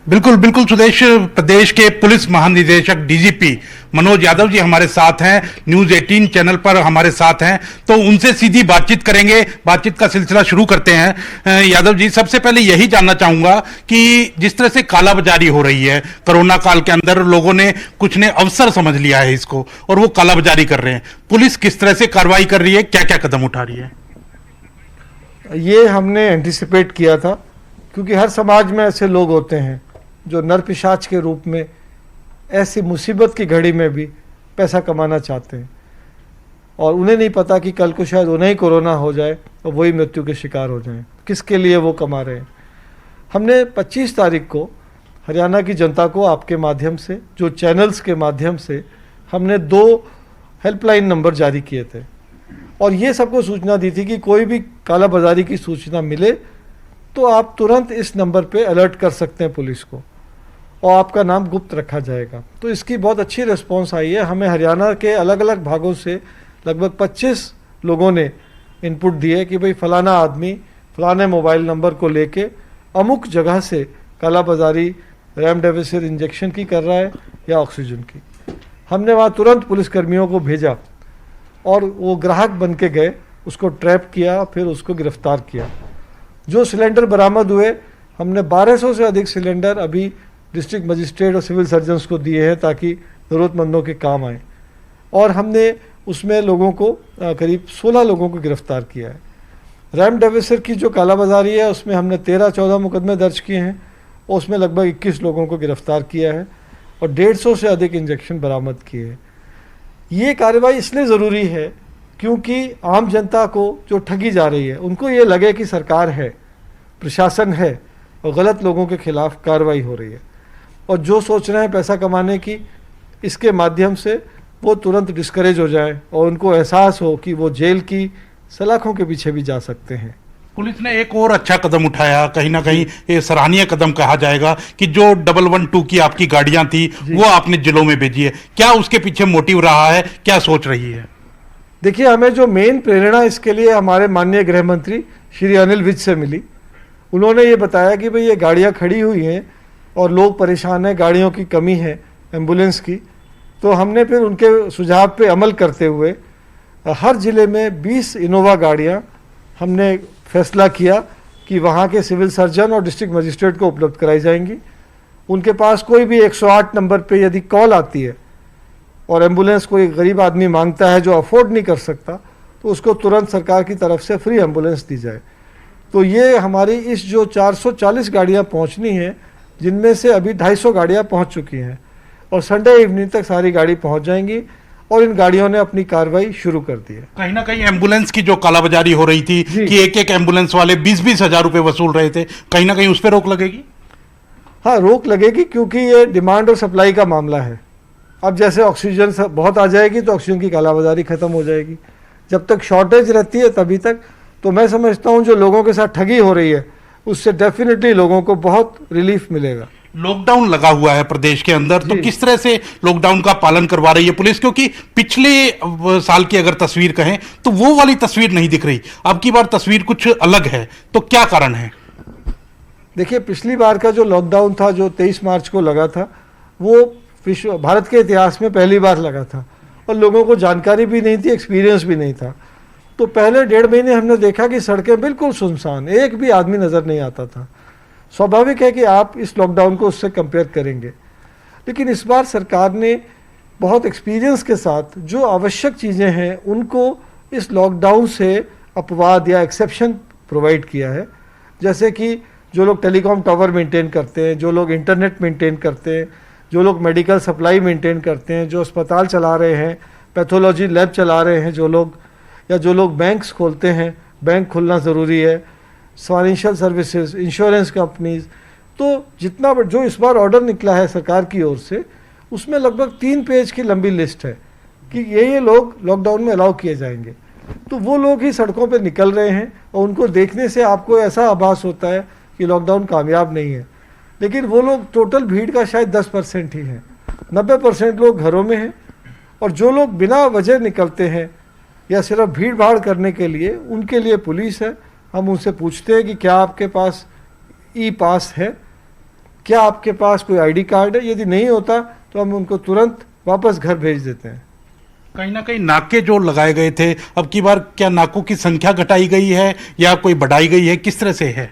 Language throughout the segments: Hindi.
बिल्कुल बिल्कुल सुदेश, प्रदेश के पुलिस महानिदेशक डीजीपी मनोज यादव जी हमारे साथ हैं, न्यूज 18 चैनल पर हमारे साथ हैं, तो उनसे सीधी बातचीत करेंगे। बातचीत का सिलसिला शुरू करते हैं। यादव जी, सबसे पहले यही जानना चाहूंगा कि जिस तरह से कालाबाजारी हो रही है कोरोना काल के अंदर, लोगों ने कुछ ने अवसर समझ लिया है इसको और वो कालाबाजारी कर रहे हैं, पुलिस किस तरह से कार्रवाई कर रही है, क्या क्या कदम उठा रही है? ये हमने एंटिसिपेट किया था, क्योंकि हर समाज में ऐसे लोग होते हैं जो नर पिशाच के रूप में ऐसी मुसीबत की घड़ी में भी पैसा कमाना चाहते हैं, और उन्हें नहीं पता कि कल को शायद उन्हें ही कोरोना हो जाए और वही मृत्यु के शिकार हो जाएं। किसके लिए वो कमा रहे हैं? हमने 25 तारीख को हरियाणा की जनता को आपके माध्यम से, जो चैनल्स के माध्यम से, हमने 2 हेल्पलाइन नंबर जारी किए थे और ये सबको सूचना दी थी कि कोई भी कालाबाजारी की सूचना मिले तो आप तुरंत इस नंबर पे अलर्ट कर सकते हैं पुलिस को, और आपका नाम गुप्त रखा जाएगा। तो इसकी बहुत अच्छी रिस्पांस आई है। हमें हरियाणा के अलग अलग भागों से लगभग 25 लोगों ने इनपुट दिए कि भाई फलाना आदमी फलाने मोबाइल नंबर को लेके अमुक जगह से कालाबाजारी रेमडेसिविर इंजेक्शन की कर रहा है या ऑक्सीजन की। हमने वहाँ तुरंत पुलिसकर्मियों को भेजा और वो ग्राहक बन के गए, उसको ट्रैप किया, फिर उसको गिरफ्तार किया। जो सिलेंडर बरामद हुए, हमने 1200 से अधिक सिलेंडर अभी डिस्ट्रिक्ट मजिस्ट्रेट और सिविल सर्जन्स को दिए हैं ताकि ज़रूरतमंदों के काम आए, और हमने उसमें लोगों को करीब 16 लोगों को गिरफ्तार किया है। रेमडेसिविर की जो कालाबाजारी है उसमें हमने 13-14 मुकदमे दर्ज किए हैं और उसमें लगभग 21 लोगों को गिरफ्तार किया है और 150 से अधिक इंजेक्शन बरामद किए हैं। ये कार्रवाई इसलिए ज़रूरी है क्योंकि आम जनता को जो ठगी जा रही है, उनको ये लगे कि सरकार है, प्रशासन है और गलत लोगों के खिलाफ कार्रवाई हो रही है, और जो सोच रहे हैं पैसा कमाने की, इसके माध्यम से वो तुरंत डिस्करेज हो जाए और उनको एहसास हो कि वो जेल की सलाखों के पीछे भी जा सकते हैं। पुलिस ने एक और अच्छा कदम उठाया, कहीं ना कहीं ये सराहनीय कदम कहा जाएगा, कि जो 112 की आपकी गाड़ियां थी वो आपने जिलों में भेजी है। क्या उसके पीछे मोटिव रहा है, क्या सोच रही है? देखिए, हमें जो मेन प्रेरणा इसके लिए हमारे माननीय गृह मंत्री श्री अनिल विज से मिली। उन्होंने ये बताया कि भाई ये गाड़ियाँ खड़ी हुई हैं और लोग परेशान हैं, गाड़ियों की कमी है एम्बुलेंस की। तो हमने फिर उनके सुझाव पे अमल करते हुए हर ज़िले में 20 इनोवा गाड़ियाँ हमने फैसला किया कि वहाँ के सिविल सर्जन और डिस्ट्रिक्ट मजिस्ट्रेट को उपलब्ध कराई जाएंगी। उनके पास कोई भी 108 नंबर पे यदि कॉल आती है और एम्बुलेंस कोई गरीब आदमी मांगता है जो अफोर्ड नहीं कर सकता, तो उसको तुरंत सरकार की तरफ से फ्री एम्बुलेंस दी जाए। तो ये हमारी इस जो 440 गाड़ियाँ पहुँचनी हैं, जिनमें से अभी 250 गाड़ियाँ पहुँच चुकी हैं और संडे इवनिंग तक सारी गाड़ी पहुँच जाएंगी, और इन गाड़ियों ने अपनी कार्रवाई शुरू कर दी है। कहीं ना कहीं एम्बुलेंस की जो कालाबाजारी हो रही थी कि एक एम्बुलेंस वाले 20-20 हजार रुपए वसूल रहे थे, कहीं ना कहीं उस पर रोक लगेगी? हाँ, रोक लगेगी, क्योंकि ये डिमांड और सप्लाई का मामला है। अब जैसे ऑक्सीजन बहुत आ जाएगी तो ऑक्सीजन की कालाबाजारी खत्म हो जाएगी। जब तक शॉर्टेज रहती है तभी तक, तो मैं समझता हूँ जो लोगों के साथ ठगी हो रही है उससे डेफिनेटली लोगों को बहुत रिलीफ मिलेगा। लॉकडाउन लगा हुआ है प्रदेश के अंदर, तो किस तरह से लॉकडाउन का पालन करवा रही है पुलिस? क्योंकि पिछले साल की अगर तस्वीर कहें तो वो वाली तस्वीर नहीं दिख रही, अब की बार तस्वीर कुछ अलग है, तो क्या कारण है? देखिए, पिछली बार का जो लॉकडाउन था, जो 23 मार्च को लगा था, वो भारत के इतिहास में पहली बार लगा था और लोगों को जानकारी भी नहीं थी, एक्सपीरियंस भी नहीं था। तो पहले 1.5 महीने हमने देखा कि सड़कें बिल्कुल सुनसान, एक भी आदमी नज़र नहीं आता था। स्वाभाविक है कि आप इस लॉकडाउन को उससे कंपेयर करेंगे, लेकिन इस बार सरकार ने बहुत एक्सपीरियंस के साथ जो आवश्यक चीज़ें हैं उनको इस लॉकडाउन से अपवाद या एक्सेप्शन प्रोवाइड किया है। जैसे कि जो लोग टेलीकॉम टावर मेंटेन करते हैं, जो लोग इंटरनेट मेंटेन करते हैं, जो लोग मेडिकल सप्लाई मेंटेन करते हैं, जो अस्पताल चला रहे हैं, पैथोलॉजी लैब चला रहे हैं जो लोग बैंक्स खोलते हैं, बैंक खुलना ज़रूरी है, फाइनेंशियल सर्विसेज, इंश्योरेंस कंपनीज। तो जितना जो इस बार ऑर्डर निकला है सरकार की ओर से, उसमें लगभग 3 पेज की लंबी लिस्ट है कि ये लोग लॉकडाउन में अलाउ किए जाएंगे। तो वो लोग ही सड़कों पे निकल रहे हैं और उनको देखने से आपको ऐसा आभास होता है कि लॉकडाउन कामयाब नहीं है, लेकिन वो लोग टोटल भीड़ का शायद 10% ही हैं। 90% लोग घरों में हैं, और जो लोग बिना वजह निकलते हैं या सिर्फ भीड़ भाड़ करने के लिए, उनके लिए पुलिस है। हम उनसे पूछते हैं कि क्या आपके पास ई पास है, क्या आपके पास कोई आईडी कार्ड है? यदि नहीं होता तो हम उनको तुरंत वापस घर भेज देते हैं। कहीं ना कहीं नाके जो लगाए गए थे, अब की बार क्या नाकों की संख्या घटाई गई है या कोई बढ़ाई गई है, किस तरह से है?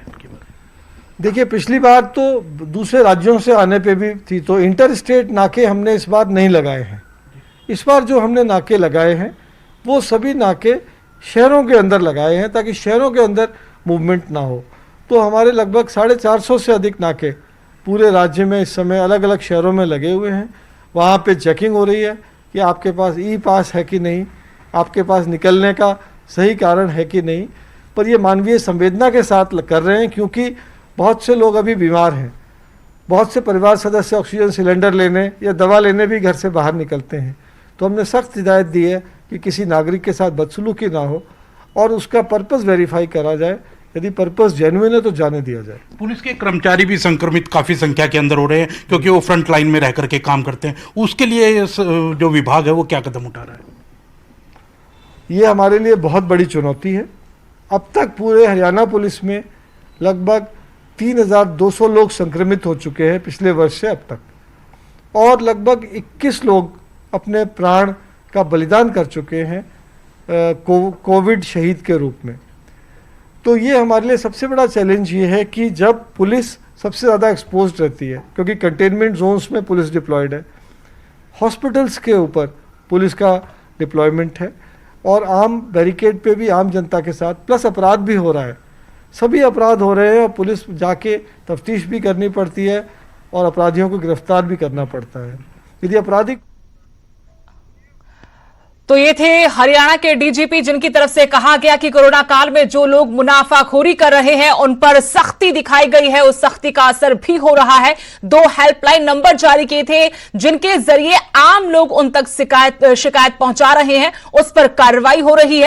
देखिए, पिछली बार तो दूसरे राज्यों से आने पे भी थी, तो इंटर स्टेट नाके हमने इस बार नहीं लगाए हैं। इस बार जो हमने नाके लगाए हैं वो सभी नाके शहरों के अंदर लगाए हैं ताकि शहरों के अंदर मूवमेंट ना हो। तो हमारे लगभग 450 से अधिक नाके पूरे राज्य में इस समय अलग अलग शहरों में लगे हुए हैं। वहाँ पे चेकिंग हो रही है कि आपके पास ई पास है कि नहीं, आपके पास निकलने का सही कारण है कि नहीं। पर ये मानवीय संवेदना के साथ कर रहे हैं, क्योंकि बहुत से लोग अभी बीमार हैं। बहुत से परिवार सदस्य ऑक्सीजन सिलेंडर लेने या दवा लेने भी घर से बाहर निकलते हैं। तो हमने सख्त हिदायत दी है कि किसी नागरिक के साथ बदसलूकी ना हो और उसका पर्पस वेरीफाई करा जाए। यदि पर्पस जेन्युइन है तो जाने दिया जाए। पुलिस के कर्मचारी भी संक्रमित काफी संख्या के अंदर हो रहे हैं क्योंकि वो फ्रंट लाइन में रह करके काम करते हैं। उसके लिए जो विभाग है वो क्या कदम उठा रहा है? ये हमारे लिए बहुत बड़ी चुनौती है। अब तक पूरे हरियाणा पुलिस में लगभग 3200 लोग संक्रमित हो चुके हैं पिछले वर्ष से अब तक, और लगभग 21 लोग अपने प्राण का बलिदान कर चुके हैं कोविड शहीद के रूप में। तो ये हमारे लिए सबसे बड़ा चैलेंज ये है कि जब पुलिस सबसे ज़्यादा एक्सपोज्ड रहती है, क्योंकि कंटेनमेंट जोन्स में पुलिस डिप्लॉयड है, हॉस्पिटल्स के ऊपर पुलिस का डिप्लॉयमेंट है, और आम बैरिकेड पे भी आम जनता के साथ, प्लस अपराध भी हो रहा है। सभी अपराध हो रहे हैं और पुलिस जाके तफ्तीश भी करनी पड़ती है और अपराधियों को गिरफ्तार भी करना पड़ता है। यदि आपराधिक तो ये थे हरियाणा के डीजीपी, जिनकी तरफ से कहा गया कि कोरोना काल में जो लोग मुनाफाखोरी कर रहे हैं उन पर सख्ती दिखाई गई है, उस सख्ती का असर भी हो रहा है। 2 हेल्पलाइन नंबर जारी किए थे जिनके जरिए आम लोग उन तक शिकायत पहुंचा रहे हैं, उस पर कार्रवाई हो रही है।